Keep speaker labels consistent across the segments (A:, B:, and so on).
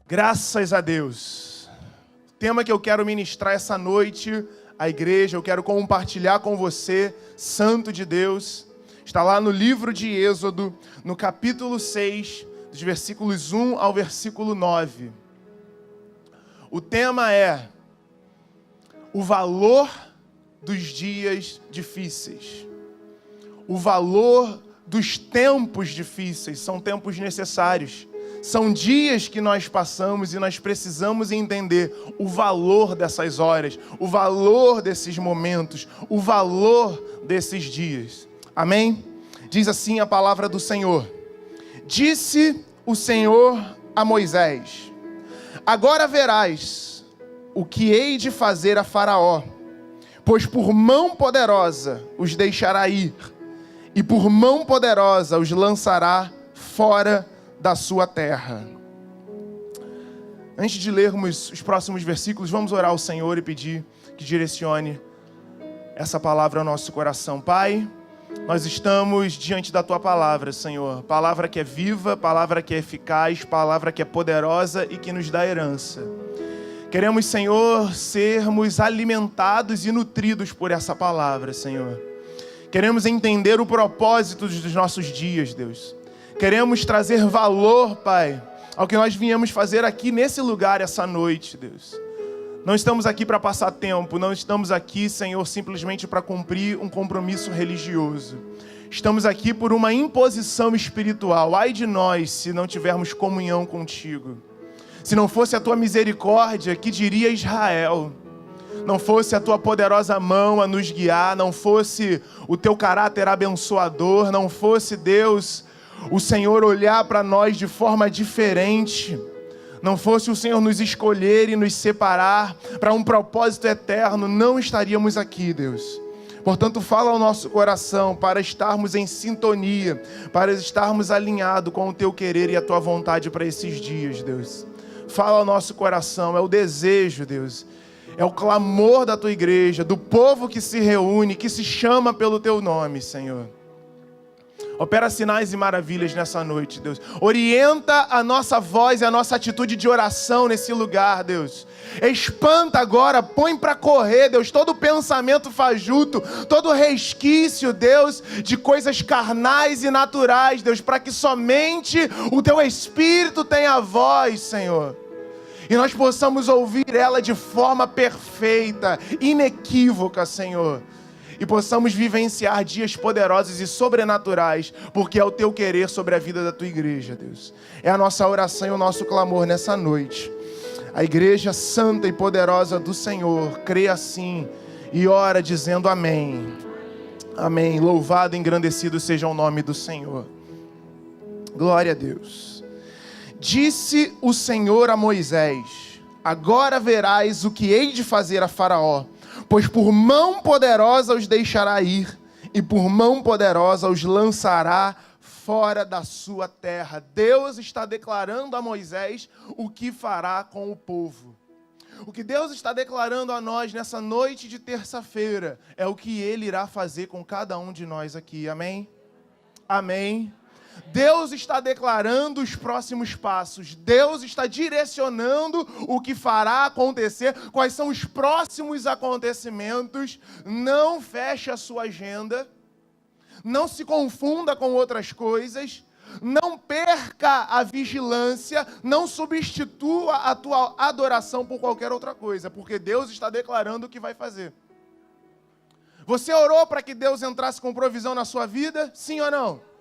A: Graças a Deus. O tema que eu quero ministrar essa noite à igreja, eu quero compartilhar com você, santo de Deus, está lá no livro de Êxodo, no capítulo 6, dos versículos 1 ao versículo 9. O tema é o valor dos dias difíceis. O valor dos tempos difíceis. São tempos necessários. São dias que nós passamos e nós precisamos entender o valor dessas horas, o valor desses momentos, o valor desses dias. Amém? Diz assim a palavra do Senhor. Disse o Senhor a Moisés: agora verás o que hei de fazer a Faraó, pois por mão poderosa os deixará ir, e por mão poderosa os lançará fora da sua terra. Antes de lermos os próximos versículos, vamos orar ao Senhor e pedir que direcione essa palavra ao nosso coração. Pai, nós estamos diante da Tua palavra, Senhor. Palavra que é viva, palavra que é eficaz, palavra que é poderosa e que nos dá herança. Queremos, Senhor, sermos alimentados e nutridos por essa palavra, Senhor. Queremos entender o propósito dos nossos dias, Deus. Queremos trazer valor, Pai, ao que nós viemos fazer aqui nesse lugar essa noite, Deus. Não estamos aqui para passar tempo, não estamos aqui, Senhor, simplesmente para cumprir um compromisso religioso. Estamos aqui por uma imposição espiritual. Ai de nós se não tivermos comunhão contigo. Se não fosse a Tua misericórdia, que diria Israel? Não fosse a Tua poderosa mão a nos guiar, não fosse o Teu caráter abençoador, não fosse, Deus, o Senhor olhar para nós de forma diferente, não fosse o Senhor nos escolher e nos separar para um propósito eterno, não estaríamos aqui, Deus. Portanto, fala ao nosso coração para estarmos em sintonia, para estarmos alinhados com o Teu querer e a Tua vontade para esses dias, Deus. Fala ao nosso coração, é o desejo, Deus, é o clamor da Tua igreja, do povo que se reúne, que se chama pelo Teu nome, Senhor. Opera sinais e maravilhas nessa noite, Deus. Orienta a nossa voz e a nossa atitude de oração nesse lugar, Deus. Espanta agora, põe para correr, Deus, todo pensamento fajuto, todo resquício, Deus, de coisas carnais e naturais, Deus, para que somente o Teu Espírito tenha voz, Senhor. E nós possamos ouvir ela de forma perfeita, inequívoca, Senhor. E possamos vivenciar dias poderosos e sobrenaturais, porque é o Teu querer sobre a vida da Tua igreja, Deus. É a nossa oração e o nosso clamor nessa noite. A igreja santa e poderosa do Senhor crê assim e ora dizendo amém. Amém. Louvado e engrandecido seja o nome do Senhor. Glória a Deus. Disse o Senhor a Moisés: agora verás o que hei de fazer a Faraó, pois por mão poderosa os deixará ir, e por mão poderosa os lançará fora da sua terra. Deus está declarando a Moisés o que fará com o povo. O que Deus está declarando a nós nessa noite de terça-feira é o que Ele irá fazer com cada um de nós aqui. Amém? Amém. Deus está declarando os próximos passos. Deus está direcionando o que fará acontecer, quais são os próximos acontecimentos. Não feche a sua agenda, não se confunda com outras coisas, não perca a vigilância, não substitua a tua adoração por qualquer outra coisa, porque Deus está declarando o que vai fazer. Você orou para que Deus entrasse com provisão na sua vida? Sim ou não?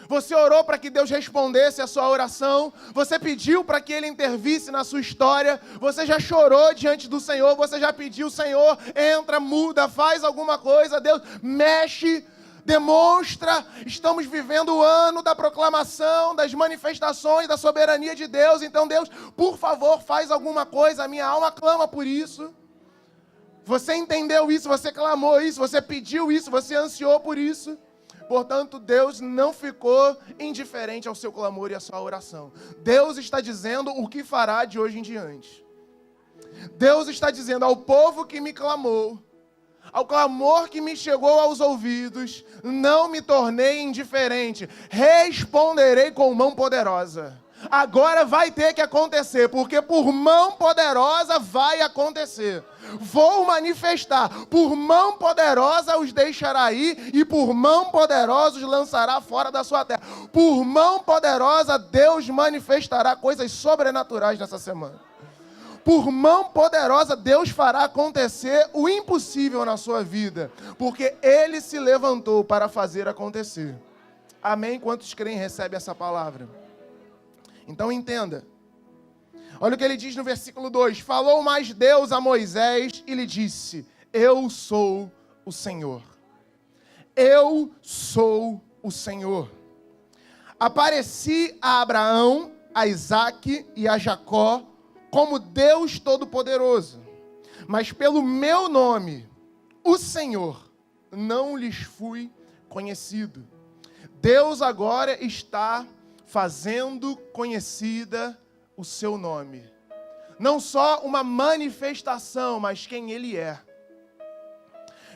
A: Você orou para que Deus respondesse a sua oração? Você pediu para que Ele intervisse na sua história? Você já chorou diante do Senhor? Você já pediu, Senhor, entra, muda, faz alguma coisa? Deus, mexe, demonstra. Estamos vivendo o ano da proclamação, das manifestações da soberania de Deus. Então, Deus, por favor, faz alguma coisa. A minha alma clama por isso. Você entendeu isso, você clamou isso, você pediu isso, você ansiou por isso. Portanto, Deus não ficou indiferente ao seu clamor e à sua oração. Deus está dizendo o que fará de hoje em diante. Deus está dizendo ao povo que me clamou, ao clamor que me chegou aos ouvidos, não me tornei indiferente, responderei com mão poderosa. Agora vai ter que acontecer, porque por mão poderosa vai acontecer. Vou manifestar, por mão poderosa os deixará ir, e por mão poderosa os lançará fora da sua terra. Por mão poderosa Deus manifestará coisas sobrenaturais nessa semana. Por mão poderosa Deus fará acontecer o impossível na sua vida, porque Ele se levantou para fazer acontecer. Amém? Quantos creem e recebem essa palavra? Então entenda. Olha o que ele diz no versículo 2. Falou mais Deus a Moisés e lhe disse: eu sou o Senhor. Eu sou o Senhor. Apareci a Abraão, a Isaque e a Jacó como Deus Todo-Poderoso. Mas pelo meu nome, o Senhor, não lhes fui conhecido. Deus agora está fazendo conhecida o seu nome. Não só uma manifestação, mas quem Ele é.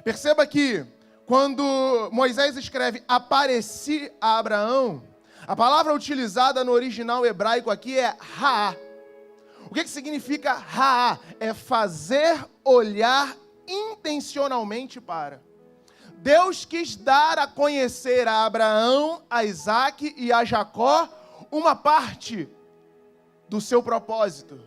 A: Perceba que, quando Moisés escreve apareci a Abraão, a palavra utilizada no original hebraico aqui é Raá. O que significa Raá? É fazer olhar intencionalmente para. Deus quis dar a conhecer a Abraão, a Isaque e a Jacó uma parte do seu propósito.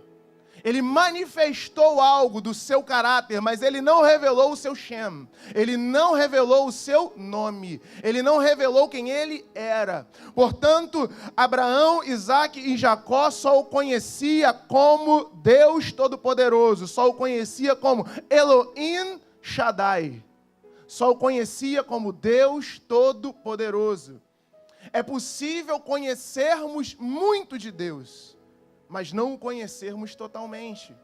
A: Ele manifestou algo do seu caráter, mas ele não revelou o seu Shem. Ele não revelou o seu nome. Ele não revelou quem ele era. Portanto, Abraão, Isaque e Jacó só o conhecia como Deus Todo-Poderoso. Só o conhecia como Elohim Shaddai. Só o conhecia como Deus Todo-Poderoso. É possível conhecermos muito de Deus, mas não o conhecermos totalmente.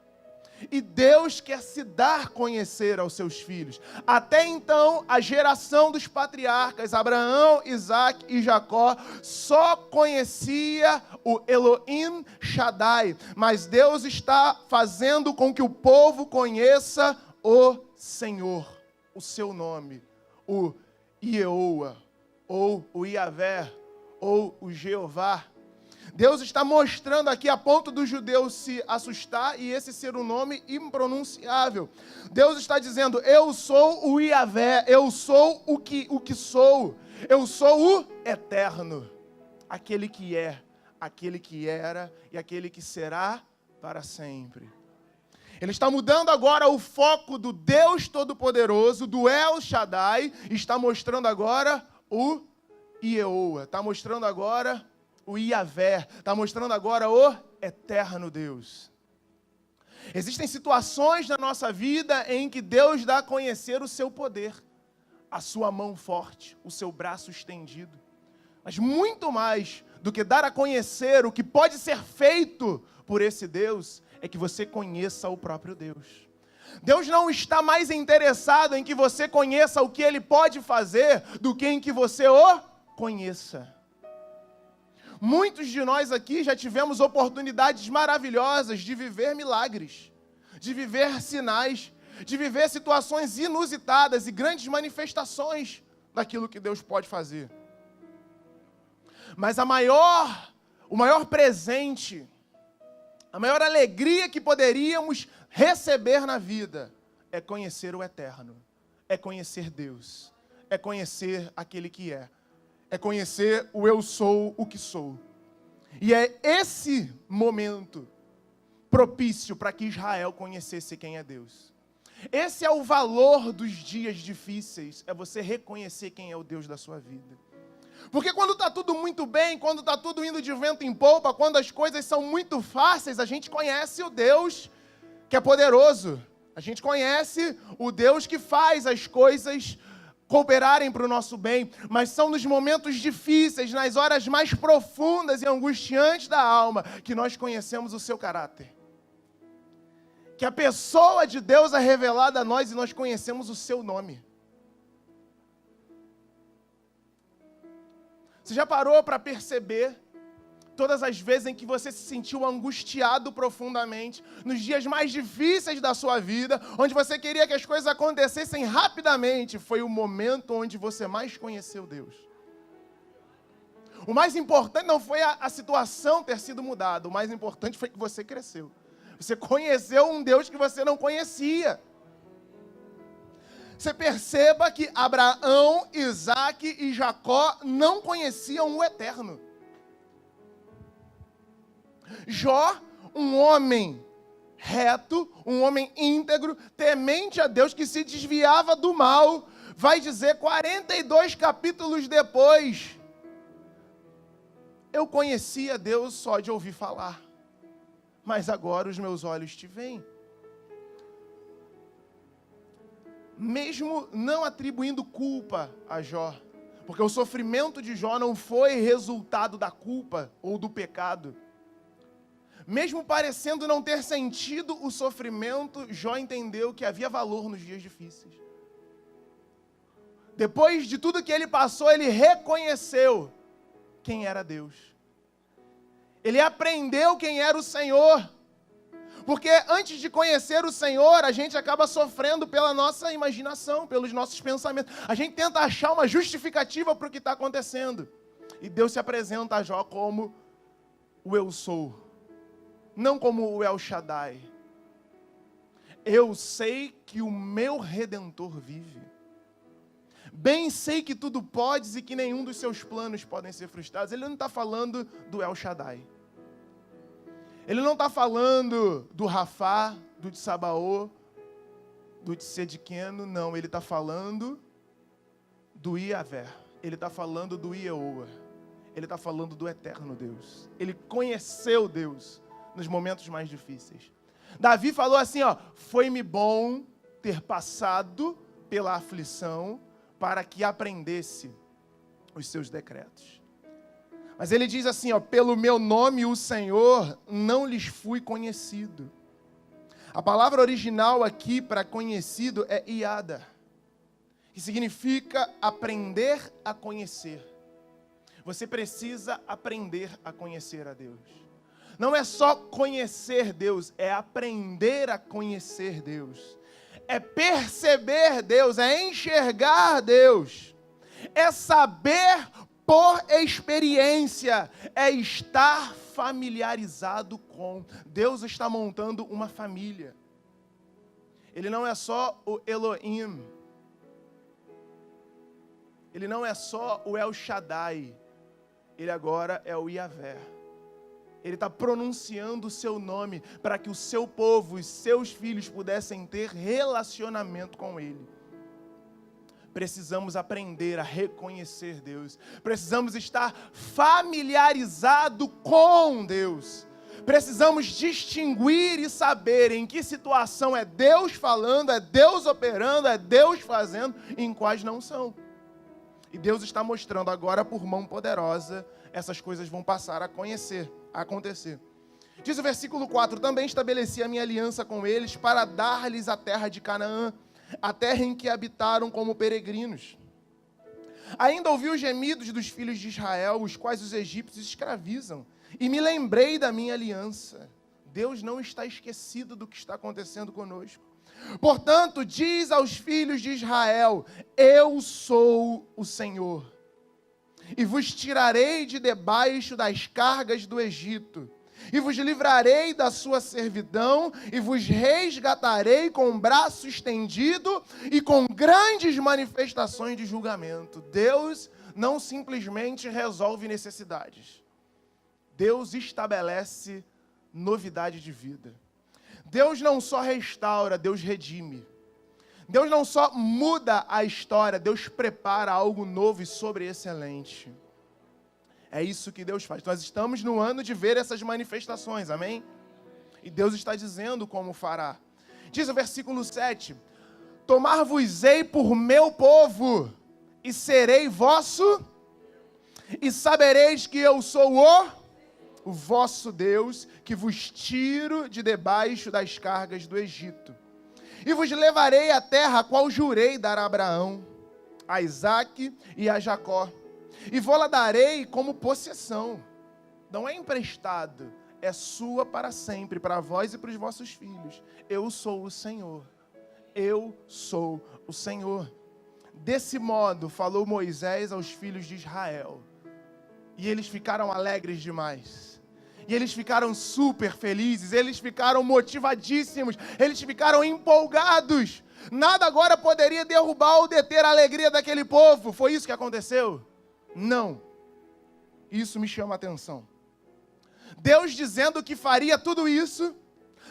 A: E Deus quer se dar a conhecer aos seus filhos. Até então, a geração dos patriarcas, Abraão, Isaque e Jacó, só conhecia o Elohim Shaddai. Mas Deus está fazendo com que o povo conheça o Senhor, o seu nome, o Yehowa, ou o Iavé, ou o Jeová. Deus está mostrando aqui, a ponto dos judeus se assustar e esse ser um nome impronunciável. Deus está dizendo: eu sou o Iavé, eu sou o que sou, eu sou o eterno, aquele que é, aquele que era e aquele que será para sempre. Ele está mudando agora o foco do Deus Todo-Poderoso, do El Shaddai, está mostrando agora o Yehowa, está mostrando agora o Iavé, está mostrando agora o eterno Deus. Existem situações na nossa vida em que Deus dá a conhecer o seu poder, a sua mão forte, o seu braço estendido. Mas muito mais do que dar a conhecer o que pode ser feito por esse Deus, é que você conheça o próprio Deus. Deus não está mais interessado em que você conheça o que Ele pode fazer, do que em que você o conheça. Muitos de nós aqui já tivemos oportunidades maravilhosas de viver milagres, de viver sinais, de viver situações inusitadas e grandes manifestações daquilo que Deus pode fazer. Mas o maior presente, a maior alegria que poderíamos receber na vida é conhecer o eterno, é conhecer Deus, é conhecer aquele que é conhecer o eu sou o que sou. E é esse momento propício para que Israel conhecesse quem é Deus. Esse é o valor dos dias difíceis, é você reconhecer quem é o Deus da sua vida. Porque quando está tudo muito bem, quando está tudo indo de vento em polpa, quando as coisas são muito fáceis, a gente conhece o Deus que é poderoso. A gente conhece o Deus que faz as coisas cooperarem para o nosso bem. Mas são nos momentos difíceis, nas horas mais profundas e angustiantes da alma, que nós conhecemos o seu caráter. Que a pessoa de Deus é revelada a nós e nós conhecemos o seu nome. Você já parou para perceber todas as vezes em que você se sentiu angustiado profundamente, nos dias mais difíceis da sua vida, onde você queria que as coisas acontecessem rapidamente, foi o momento onde você mais conheceu Deus? O mais importante não foi a situação ter sido mudada. O mais importante foi que você cresceu. Você conheceu um Deus que você não conhecia. Você perceba que Abraão, Isaac e Jacó não conheciam o eterno. Jó, um homem reto, um homem íntegro, temente a Deus, que se desviava do mal, vai dizer 42 capítulos depois: eu conhecia Deus só de ouvir falar, mas agora os meus olhos te veem. Mesmo não atribuindo culpa a Jó, porque o sofrimento de Jó não foi resultado da culpa ou do pecado. Mesmo parecendo não ter sentido o sofrimento, Jó entendeu que havia valor nos dias difíceis. Depois de tudo que ele passou, ele reconheceu quem era Deus. Ele aprendeu quem era o Senhor. Porque antes de conhecer o Senhor, a gente acaba sofrendo pela nossa imaginação, pelos nossos pensamentos. A gente tenta achar uma justificativa para o que está acontecendo. E Deus se apresenta a Jó como o Eu Sou, não como o El Shaddai. Eu sei que o meu Redentor vive. Bem sei que tudo podes e que nenhum dos seus planos podem ser frustrados. Ele não está falando do El Shaddai. Ele não está falando do Rafá, do Tsabaô, do Tzedkeno, não. Ele está falando do Iavé. Ele está falando do Ieoa. Ele está falando do eterno Deus. Ele conheceu Deus nos momentos mais difíceis. Davi falou assim, foi-me bom ter passado pela aflição para que aprendesse os seus decretos. Mas ele diz assim, pelo meu nome, o Senhor, não lhes fui conhecido. A palavra original aqui para conhecido é iada, que significa aprender a conhecer. Você precisa aprender a conhecer a Deus. Não é só conhecer Deus, é aprender a conhecer Deus. É perceber Deus, é enxergar Deus. É saber por experiência, é estar familiarizado com. Deus está montando uma família. Ele não é só o Elohim. Ele não é só o El Shaddai. Ele agora é o Iavé. Ele está pronunciando o seu nome para que o seu povo, os seus filhos pudessem ter relacionamento com Ele. Precisamos aprender a reconhecer Deus. Precisamos estar familiarizado com Deus. Precisamos distinguir e saber em que situação é Deus falando, é Deus operando, é Deus fazendo, e em quais não são. E Deus está mostrando agora por mão poderosa, essas coisas vão passar a acontecer. Diz o versículo 4, também estabeleci a minha aliança com eles para dar-lhes a terra de Canaã, a terra em que habitaram como peregrinos. Ainda ouvi os gemidos dos filhos de Israel, os quais os egípcios escravizam, e me lembrei da minha aliança. Deus não está esquecido do que está acontecendo conosco. Portanto, diz aos filhos de Israel, eu sou o Senhor, e vos tirarei de debaixo das cargas do Egito, e vos livrarei da sua servidão, e vos resgatarei com o braço estendido e com grandes manifestações de julgamento. Deus não simplesmente resolve necessidades. Deus estabelece novidade de vida. Deus não só restaura, Deus redime. Deus não só muda a história, Deus prepara algo novo e sobreexcelente. É isso que Deus faz. Nós estamos no ano de ver essas manifestações, amém? E Deus está dizendo como fará. Diz o versículo 7, tomar-vos-ei por meu povo, e serei vosso, e sabereis que eu sou o vosso Deus, que vos tiro de debaixo das cargas do Egito. E vos levarei à terra a qual jurei dar a Abraão, a Isaque e a Jacó. E vou-la darei como possessão. Não é emprestado, é sua para sempre, para vós e para os vossos filhos. Eu sou o Senhor. Eu sou o Senhor. Desse modo falou Moisés aos filhos de Israel. E eles ficaram alegres demais. E eles ficaram super felizes, eles ficaram motivadíssimos, eles ficaram empolgados. Nada agora poderia derrubar ou deter a alegria daquele povo. Foi isso que aconteceu? Não. Isso me chama a atenção. Deus dizendo que faria tudo isso,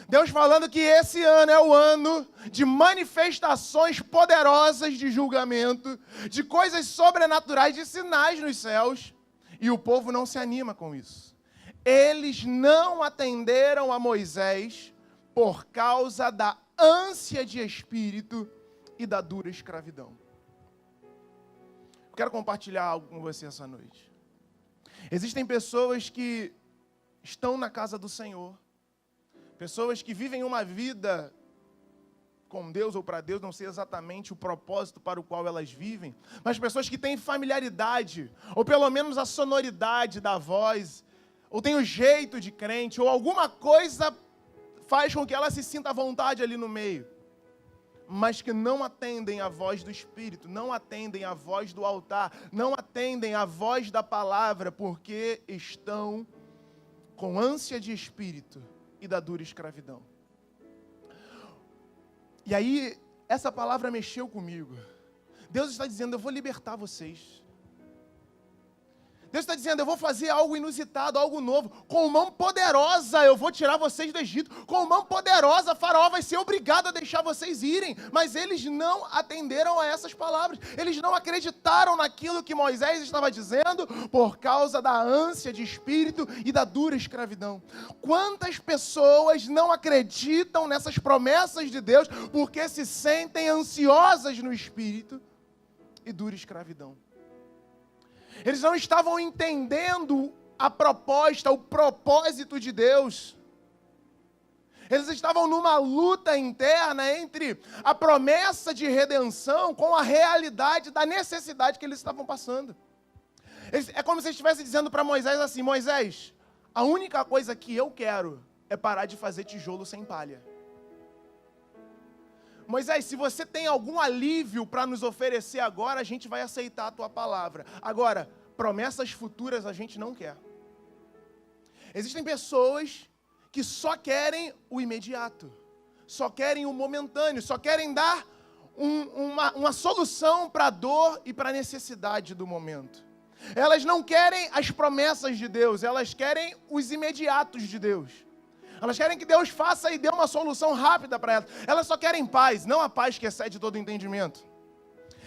A: Deus falando que esse ano é o ano de manifestações poderosas de julgamento, de coisas sobrenaturais, de sinais nos céus, e o povo não se anima com isso. Eles não atenderam a Moisés por causa da ânsia de espírito e da dura escravidão. Eu quero compartilhar algo com você essa noite. Existem pessoas que estão na casa do Senhor, pessoas que vivem uma vida com Deus ou para Deus, não sei exatamente o propósito para o qual elas vivem, mas pessoas que têm familiaridade, ou pelo menos a sonoridade da voz, ou tem o jeito de crente, ou alguma coisa faz com que ela se sinta à vontade ali no meio, mas que não atendem a voz do Espírito, não atendem a voz do altar, não atendem a voz da palavra, porque estão com ânsia de espírito e da dura escravidão. E aí, essa palavra mexeu comigo. Deus está dizendo, eu vou libertar vocês. Deus está dizendo, eu vou fazer algo inusitado, algo novo. Com mão poderosa eu vou tirar vocês do Egito. Com mão poderosa, Faraó vai ser obrigado a deixar vocês irem. Mas eles não atenderam a essas palavras. Eles não acreditaram naquilo que Moisés estava dizendo por causa da ânsia de espírito e da dura escravidão. Quantas pessoas não acreditam nessas promessas de Deus porque se sentem ansiosas no espírito e dura escravidão? Eles não estavam entendendo a proposta, o propósito de Deus. Eles estavam numa luta interna entre a promessa de redenção com a realidade da necessidade que eles estavam passando. É como se eles estivessem dizendo para Moisés assim, Moisés, a única coisa que eu quero é parar de fazer tijolo sem palha. Moisés, se você tem algum alívio para nos oferecer agora, a gente vai aceitar a tua palavra. Agora, promessas futuras a gente não quer. Existem pessoas que só querem o imediato, só querem o momentâneo, só querem dar uma solução para a dor e para a necessidade do momento. Elas não querem as promessas de Deus, elas querem os imediatos de Deus. Elas querem que Deus faça e dê uma solução rápida para elas. Elas só querem paz, não a paz que excede todo entendimento.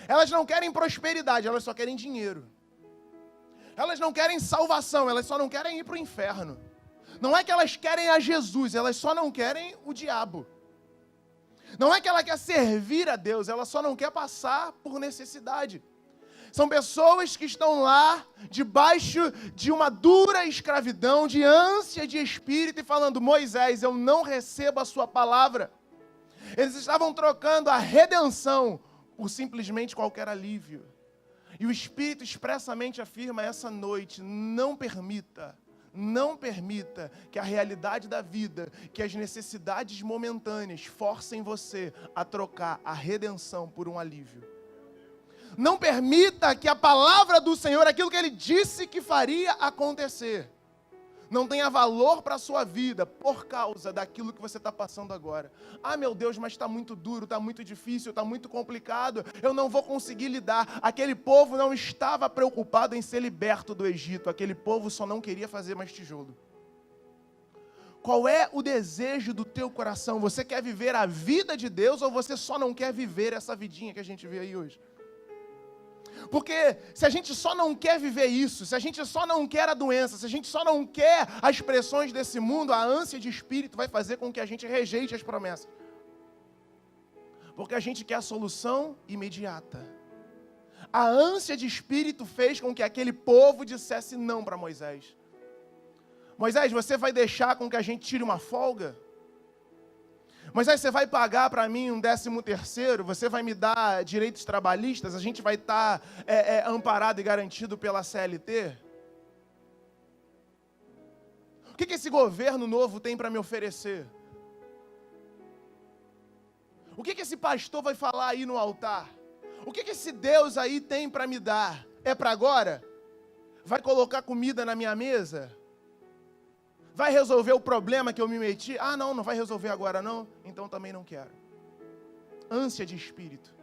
A: Elas não querem prosperidade, elas só querem dinheiro. Elas não querem salvação, elas só não querem ir para o inferno. Não é que elas querem a Jesus, elas só não querem o diabo. Não é que ela quer servir a Deus, ela só não quer passar por necessidade. São pessoas que estão lá, debaixo de uma dura escravidão, de ânsia de espírito, e falando, Moisés, eu não recebo a sua palavra. Eles estavam trocando a redenção por simplesmente qualquer alívio. E o Espírito expressamente afirma essa noite, não permita que a realidade da vida, que as necessidades momentâneas forcem você a trocar a redenção por um alívio. Não permita que a palavra do Senhor, aquilo que Ele disse que faria acontecer, não tenha valor para a sua vida por causa daquilo que você está passando agora. Ah, meu Deus, mas está muito duro, está muito difícil, está muito complicado, eu não vou conseguir lidar. Aquele povo não estava preocupado em ser liberto do Egito, aquele povo só não queria fazer mais tijolo. Qual é o desejo do teu coração? Você quer viver a vida de Deus ou você só não quer viver essa vidinha que a gente vê aí hoje? Porque se a gente só não quer viver isso, se a gente só não quer a doença, se a gente só não quer as pressões desse mundo, a ânsia de espírito vai fazer com que a gente rejeite as promessas. Porque a gente quer a solução imediata. A ânsia de espírito fez com que aquele povo dissesse não para Moisés. Moisés, você vai deixar com que a gente tire uma folga? Moisés, você vai pagar para mim um 13º? Você vai me dar direitos trabalhistas? A gente vai estar amparado e garantido pela CLT? O que esse governo novo tem para me oferecer? O que esse pastor vai falar aí no altar? O que esse Deus aí tem para me dar? É para agora? Vai colocar comida na minha mesa? Vai resolver o problema que eu me meti? Ah, não, não vai resolver agora não, então também não quero. Ânsia de espírito.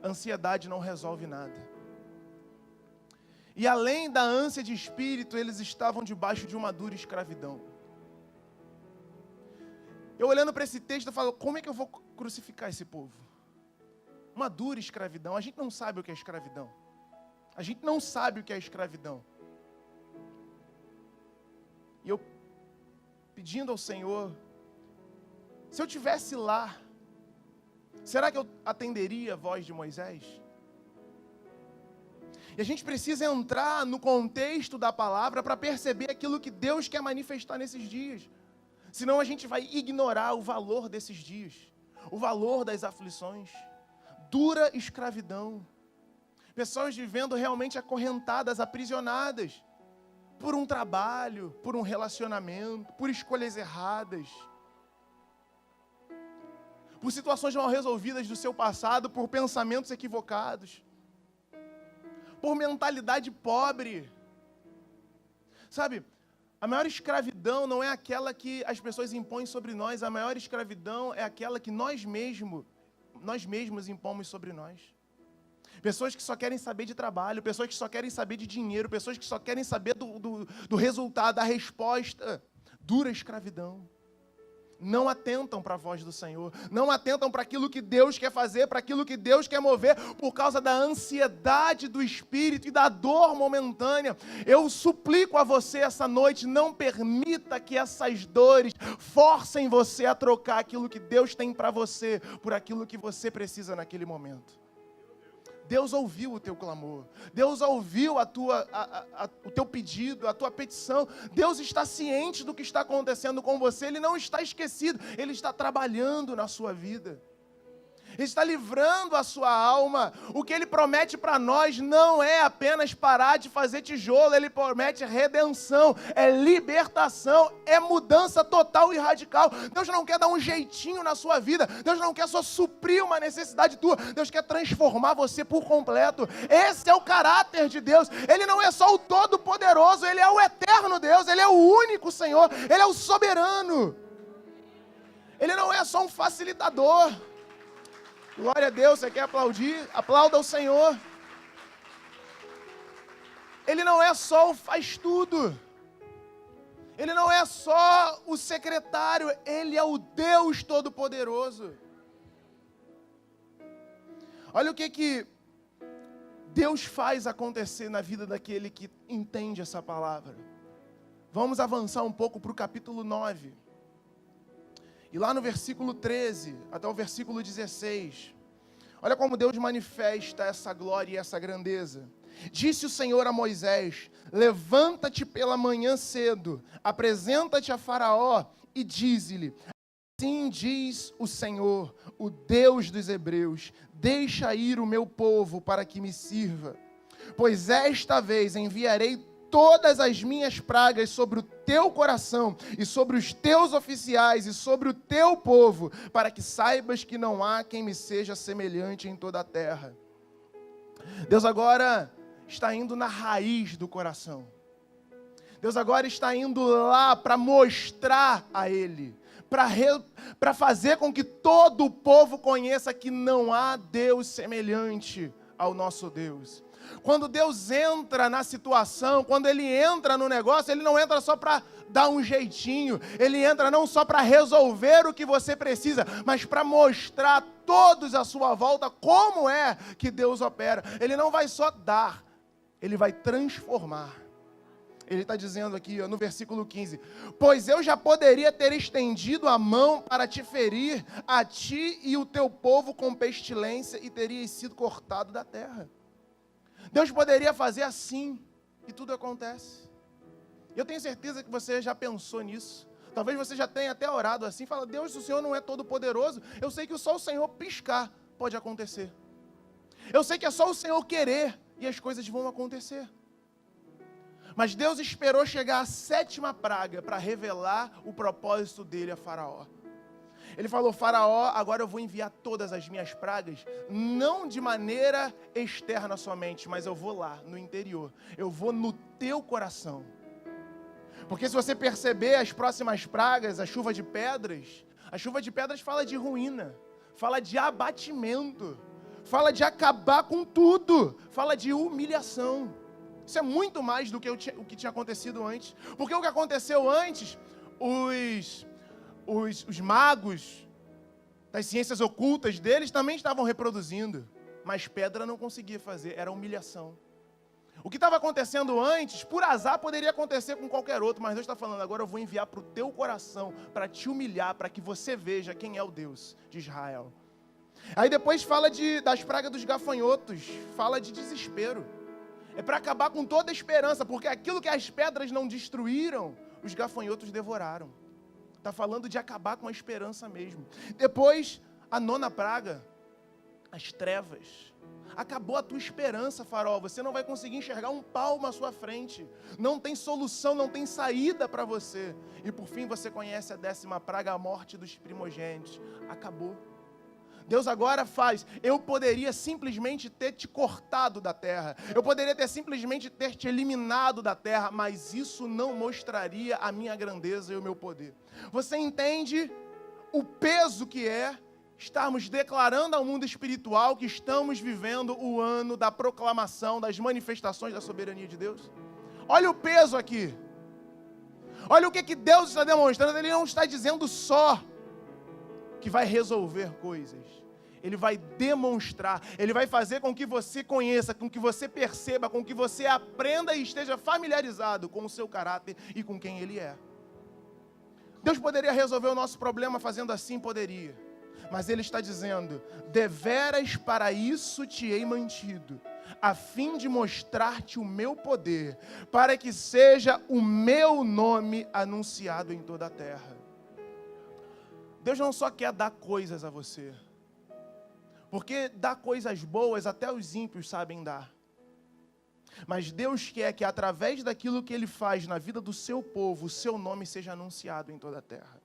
A: Ansiedade não resolve nada. E além da ânsia de espírito, eles estavam debaixo de uma dura escravidão. Eu olhando para esse texto, eu falo, como é que eu vou crucificar esse povo? Uma dura escravidão. A gente não sabe o que é escravidão. A gente não sabe o que é escravidão. E eu pedindo ao Senhor, se eu tivesse lá, será que eu atenderia a voz de Moisés? E a gente precisa entrar no contexto da palavra para perceber aquilo que Deus quer manifestar nesses dias. Senão a gente vai ignorar o valor desses dias, o valor das aflições, dura escravidão. Pessoas vivendo realmente acorrentadas, aprisionadas, por um trabalho, por um relacionamento, por escolhas erradas, por situações mal resolvidas do seu passado, por pensamentos equivocados, por mentalidade pobre. Sabe, a maior escravidão não é aquela que as pessoas impõem sobre nós, a maior escravidão é aquela que nós mesmos impomos sobre nós. Pessoas que só querem saber de trabalho, pessoas que só querem saber de dinheiro, pessoas que só querem saber do resultado, da resposta. Dura escravidão. Não atentam para a voz do Senhor, não atentam para aquilo que Deus quer fazer, para aquilo que Deus quer mover, por causa da ansiedade do espírito e da dor momentânea. Eu suplico a você essa noite, não permita que essas dores forcem você a trocar aquilo que Deus tem para você, por aquilo que você precisa naquele momento. Deus ouviu o teu clamor, Deus ouviu o teu pedido, a tua petição. Deus está ciente do que está acontecendo com você, Ele não está esquecido, Ele está trabalhando na sua vida. Ele está livrando a sua alma. O que Ele promete para nós não é apenas parar de fazer tijolo, Ele promete redenção, é libertação, é mudança total e radical. Deus não quer dar um jeitinho na sua vida, Deus não quer só suprir uma necessidade tua, Deus quer transformar você por completo. Esse é o caráter de Deus. Ele não é só o Todo-Poderoso, Ele é o eterno Deus, Ele é o único Senhor, Ele é o soberano. Ele não é só um facilitador. Glória a Deus, você quer aplaudir? Aplauda o Senhor. Ele não é só o faz tudo. Ele não é só o secretário. Ele é o Deus Todo-Poderoso. Olha o que Deus faz acontecer na vida daquele que entende essa palavra. Vamos avançar um pouco para o capítulo 9. E lá no versículo 13, até o versículo 16, olha como Deus manifesta essa glória e essa grandeza. Disse o Senhor a Moisés: levanta-te pela manhã cedo, apresenta-te a Faraó e dize-lhe: assim diz o Senhor, o Deus dos Hebreus, deixa ir o meu povo para que me sirva, pois esta vez enviarei todas as minhas pragas sobre o teu coração e sobre os teus oficiais e sobre o teu povo, para que saibas que não há quem me seja semelhante em toda a terra. Deus agora está indo na raiz do coração. Deus agora está indo lá para mostrar a Ele, para fazer com que todo o povo conheça que não há Deus semelhante ao nosso Deus. Quando Deus entra na situação, quando Ele entra no negócio, Ele não entra só para dar um jeitinho, Ele entra não só para resolver o que você precisa, mas para mostrar a todos à sua volta como é que Deus opera. Ele não vai só dar, Ele vai transformar. Ele está dizendo aqui, ó, no versículo 15, pois eu já poderia ter estendido a mão para te ferir, a ti e o teu povo com pestilência, e terias sido cortado da terra. Deus poderia fazer assim, e tudo acontece. Eu tenho certeza que você já pensou nisso. Talvez você já tenha até orado assim, fala: Deus, o Senhor não é todo poderoso. Eu sei que só o Senhor piscar pode acontecer. Eu sei que é só o Senhor querer e as coisas vão acontecer. Mas Deus esperou chegar a 7ª praga para revelar o propósito dele a Faraó. Ele falou: Faraó, agora eu vou enviar todas as minhas pragas, não de maneira externa somente, mas eu vou lá, no interior. Eu vou no teu coração. Porque se você perceber as próximas pragas, a chuva de pedras fala de ruína, fala de abatimento, fala de acabar com tudo, fala de humilhação. Isso é muito mais do que o que tinha acontecido antes. Porque o que aconteceu antes, os magos das ciências ocultas deles também estavam reproduzindo, mas pedra não conseguia fazer, era humilhação. O que estava acontecendo antes, por azar, poderia acontecer com qualquer outro, mas Deus está falando: agora eu vou enviar para o teu coração, para te humilhar, para que você veja quem é o Deus de Israel. Aí depois fala das pragas dos gafanhotos, fala de desespero. É para acabar com toda a esperança, porque aquilo que as pedras não destruíram, os gafanhotos devoraram. Está falando de acabar com a esperança mesmo. Depois, a 9ª praga, as trevas. Acabou a tua esperança, Faraó. Você não vai conseguir enxergar um palmo à sua frente. Não tem solução, não tem saída para você. E por fim você conhece a 10ª praga, a morte dos primogênitos. Acabou. Deus agora faz. Eu poderia simplesmente ter te cortado da terra. Eu poderia simplesmente ter te eliminado da terra. Mas isso não mostraria a minha grandeza e o meu poder. Você entende o peso que é estarmos declarando ao mundo espiritual que estamos vivendo o ano da proclamação, das manifestações da soberania de Deus? Olha o peso aqui. Olha o que Deus está demonstrando. Ele não está dizendo só que vai resolver coisas. Ele vai demonstrar. Ele vai fazer com que você conheça, com que você perceba, com que você aprenda e esteja familiarizado com o seu caráter e com quem Ele é. Deus poderia resolver o nosso problema fazendo assim? Poderia. Mas Ele está dizendo: deveras para isso te hei mantido, a fim de mostrar-te o meu poder, para que seja o meu nome anunciado em toda a terra. Deus não só quer dar coisas a você, porque dar coisas boas até os ímpios sabem dar. Mas Deus quer que através daquilo que Ele faz na vida do seu povo, o seu nome seja anunciado em toda a terra.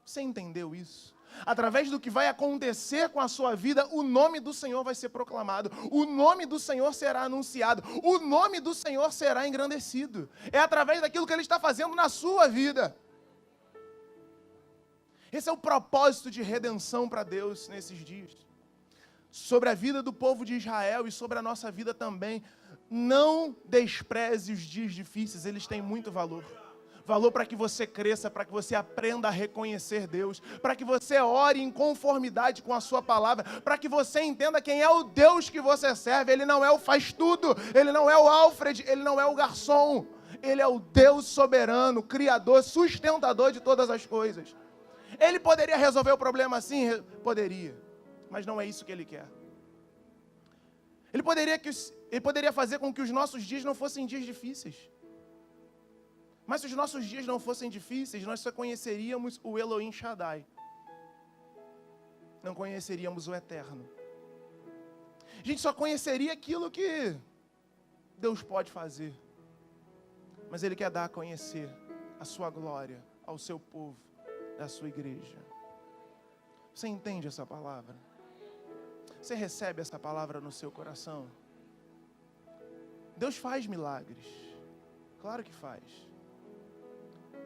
A: Você entendeu isso? Através do que vai acontecer com a sua vida, o nome do Senhor vai ser proclamado, o nome do Senhor será anunciado, o nome do Senhor será engrandecido. É através daquilo que Ele está fazendo na sua vida. Esse é o propósito de redenção para Deus nesses dias. Sobre a vida do povo de Israel e sobre a nossa vida também. Não despreze os dias difíceis, eles têm muito valor. Valor para que você cresça, para que você aprenda a reconhecer Deus, para que você ore em conformidade com a sua palavra, para que você entenda quem é o Deus que você serve. Ele não é o faz tudo, Ele não é o Alfred, Ele não é o garçom. Ele é o Deus soberano, criador, sustentador de todas as coisas. Ele poderia resolver o problema assim? Poderia, mas não é isso que Ele quer. Ele poderia fazer com que os nossos dias não fossem dias difíceis. Mas se os nossos dias não fossem difíceis, nós só conheceríamos o Elohim Shaddai. Não conheceríamos o Eterno. A gente só conheceria aquilo que Deus pode fazer. Mas Ele quer dar a conhecer a sua glória ao seu povo, à sua igreja. Você entende essa palavra? Você recebe essa palavra no seu coração? Deus faz milagres. Claro que faz.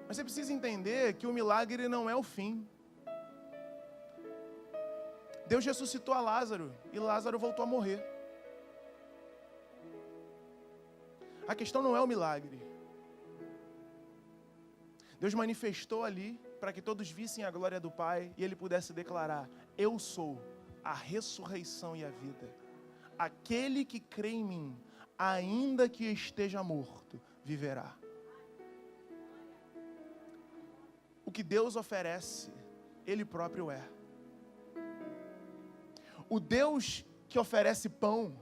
A: Mas você precisa entender que o milagre não é o fim. Deus ressuscitou a Lázaro e Lázaro voltou a morrer. A questão não é o milagre. Deus manifestou ali para que todos vissem a glória do Pai e Ele pudesse declarar: eu sou a ressurreição e a vida. Aquele que crê em mim, ainda que esteja morto, viverá. O que Deus oferece, Ele próprio é. O Deus que oferece pão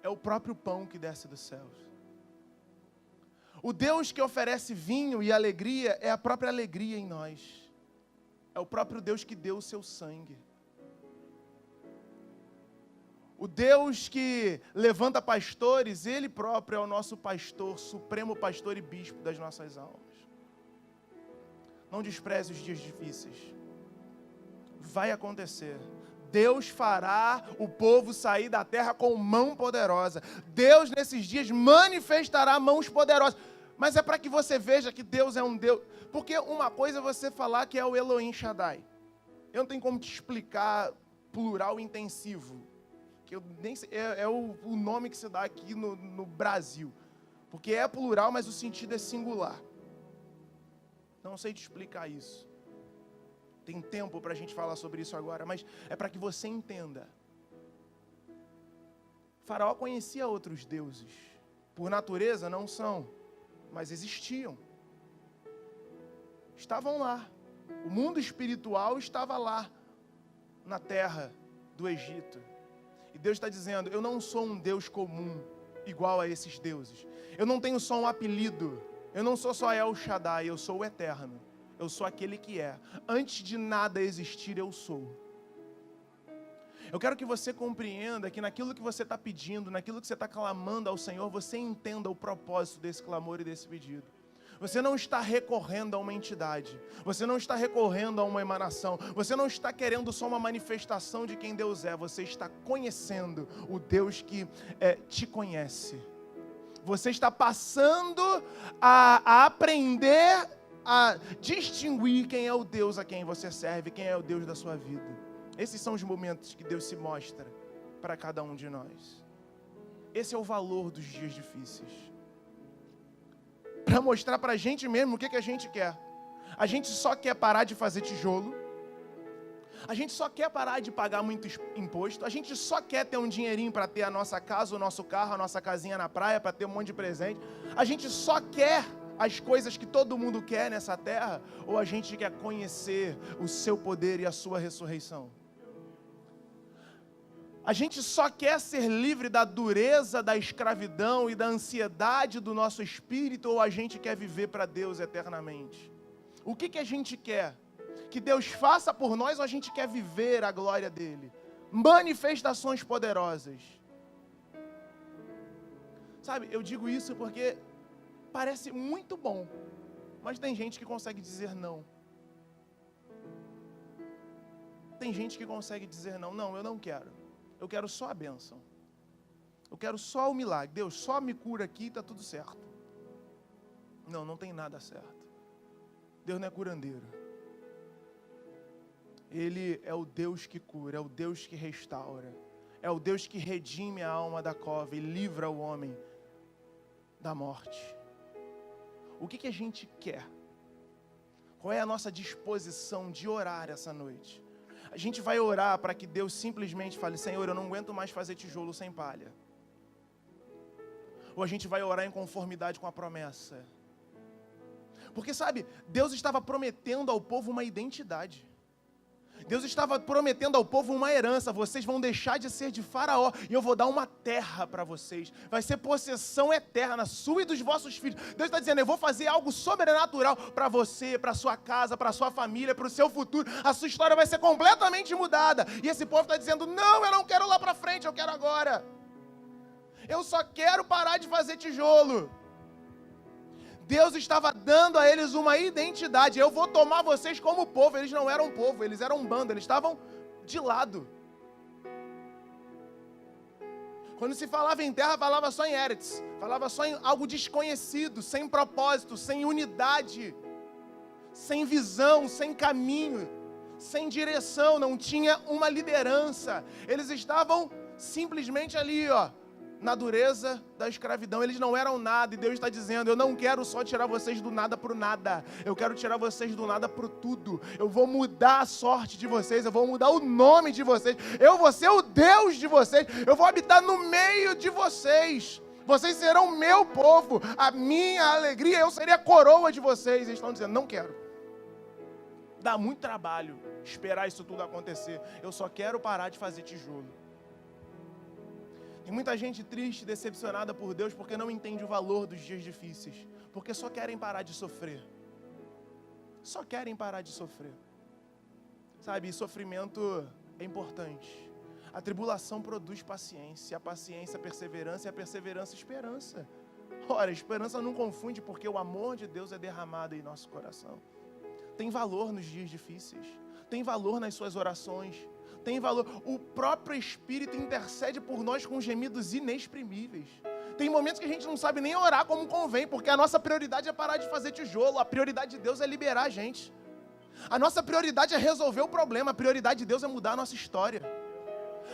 A: é o próprio pão que desce dos céus. O Deus que oferece vinho e alegria é a própria alegria em nós. É o próprio Deus que deu o seu sangue. O Deus que levanta pastores, Ele próprio é o nosso pastor, supremo pastor e bispo das nossas almas. Não despreze os dias difíceis. vai acontecer. Deus fará o povo sair da terra com mão poderosa. Deus, nesses dias, manifestará mãos poderosas. Mas é para que você veja que Deus é um Deus. Porque uma coisa é você falar que é o Elohim Shaddai. Eu não tenho como te explicar plural intensivo. Que eu nem sei, é o nome que se dá aqui no Brasil. Porque é plural, mas o sentido é singular. Não sei te explicar isso. Tem tempo para a gente falar sobre isso agora, mas é para que você entenda. Faraó conhecia outros deuses. Por natureza não são, mas existiam. Estavam lá. O mundo espiritual estava lá, na terra do Egito. E Deus está dizendo, eu não sou um Deus comum, igual a esses deuses. Eu não tenho só um apelido. Eu não sou só El Shaddai, eu sou o Eterno. Eu sou aquele que é. Antes de nada existir, eu sou. Eu quero que você compreenda que naquilo que você está pedindo, naquilo que você está clamando ao Senhor, você entenda o propósito desse clamor e desse pedido. Você não está recorrendo a uma entidade. Você não está recorrendo a uma emanação. Você não está querendo só uma manifestação de quem Deus é. Você está conhecendo o Deus que te conhece. Você está passando a aprender a distinguir quem é o Deus a quem você serve, quem é o Deus da sua vida. Esses são os momentos que Deus se mostra para cada um de nós. Esse é o valor dos dias difíceis. Para mostrar para a gente mesmo o que a gente quer. A gente só quer parar de fazer tijolo. A gente só quer parar de pagar muito imposto. A gente só quer ter um dinheirinho para ter a nossa casa, o nosso carro, a nossa casinha na praia, para ter um monte de presente. A gente só quer as coisas que todo mundo quer nessa terra, ou a gente quer conhecer o seu poder e a sua ressurreição? A gente só quer ser livre da dureza, da escravidão e da ansiedade do nosso espírito, ou a gente quer viver para Deus eternamente? O que a gente quer? Que Deus faça por nós, ou a gente quer viver a glória dele? Manifestações poderosas. Sabe, eu digo isso porque parece muito bom, mas tem gente que consegue dizer não. Tem gente que consegue dizer não. Não, eu não quero. Eu quero só a bênção. Eu quero só o milagre. Deus, só me cura aqui e está tudo certo. Não, não tem nada certo. Deus não é curandeiro. Ele é o Deus que cura, é o Deus que restaura. É o Deus que redime a alma da cova e livra o homem da morte. O que a gente quer? Qual é a nossa disposição de orar essa noite? A gente vai orar para que Deus simplesmente fale, Senhor, eu não aguento mais fazer tijolo sem palha. Ou a gente vai orar em conformidade com a promessa. Porque sabe, Deus estava prometendo ao povo uma identidade. Deus estava prometendo ao povo uma herança. Vocês vão deixar de ser de Faraó e eu vou dar uma terra para vocês. Vai ser possessão eterna, sua e dos vossos filhos. Deus está dizendo, eu vou fazer algo sobrenatural para você, para sua casa, para sua família, para o seu futuro. A sua história vai ser completamente mudada. E esse povo está dizendo, não, eu não quero lá para frente, eu quero agora. Eu só quero parar de fazer tijolo. Deus estava dando a eles uma identidade. Eu vou tomar vocês como povo. Eles não eram povo, eles eram um bando. Eles estavam de lado. Quando se falava em terra, falava só em Eretz. Falava só em algo desconhecido, sem propósito, sem unidade, sem visão, sem caminho, sem direção. Não tinha uma liderança. Eles estavam simplesmente ali, na dureza da escravidão. Eles não eram nada, e Deus está dizendo, eu não quero só tirar vocês do nada para o nada, eu quero tirar vocês do nada para o tudo. Eu vou mudar a sorte de vocês, eu vou mudar o nome de vocês, eu vou ser o Deus de vocês, eu vou habitar no meio de vocês, vocês serão meu povo, a minha alegria, eu serei a coroa de vocês. Eles estão dizendo, não quero. Dá muito trabalho esperar isso tudo acontecer, eu só quero parar de fazer tijolo. Tem muita gente triste, decepcionada por Deus, porque não entende o valor dos dias difíceis. Porque só querem parar de sofrer. Só querem parar de sofrer. Sabe, sofrimento é importante. A tribulação produz paciência, a paciência, perseverança, e a perseverança, esperança. Ora, a esperança não confunde, porque o amor de Deus é derramado em nosso coração. Tem valor nos dias difíceis. tem valor nas suas orações, tem valor. O próprio Espírito intercede por nós com gemidos inexprimíveis. Tem momentos que a gente não sabe nem orar como convém, porque a nossa prioridade é parar de fazer tijolo, a prioridade de Deus é liberar a gente. A nossa prioridade é resolver o problema, a prioridade de Deus é mudar a nossa história.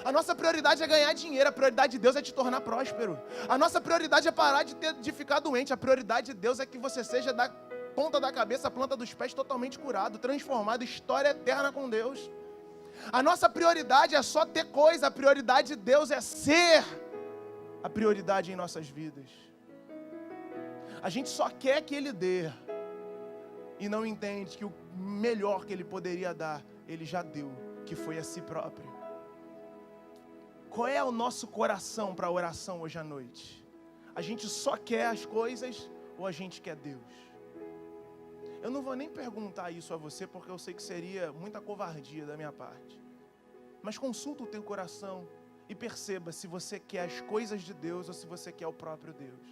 A: A nossa prioridade é ganhar dinheiro, a prioridade de Deus é te tornar próspero. A nossa prioridade é parar de ficar doente, a prioridade de Deus é que você seja da ponta da cabeça, a planta dos pés totalmente curado, transformado, história eterna com Deus. A nossa prioridade é só ter coisa, a prioridade de Deus é ser a prioridade em nossas vidas. A gente só quer que Ele dê e não entende que o melhor que Ele poderia dar, Ele já deu, que foi a si próprio. Qual é o nosso coração para a oração hoje à noite? A gente só quer as coisas ou a gente quer Deus? Eu não vou nem perguntar isso a você, porque eu sei que seria muita covardia da minha parte. Mas consulta o teu coração e perceba se você quer as coisas de Deus ou se você quer o próprio Deus.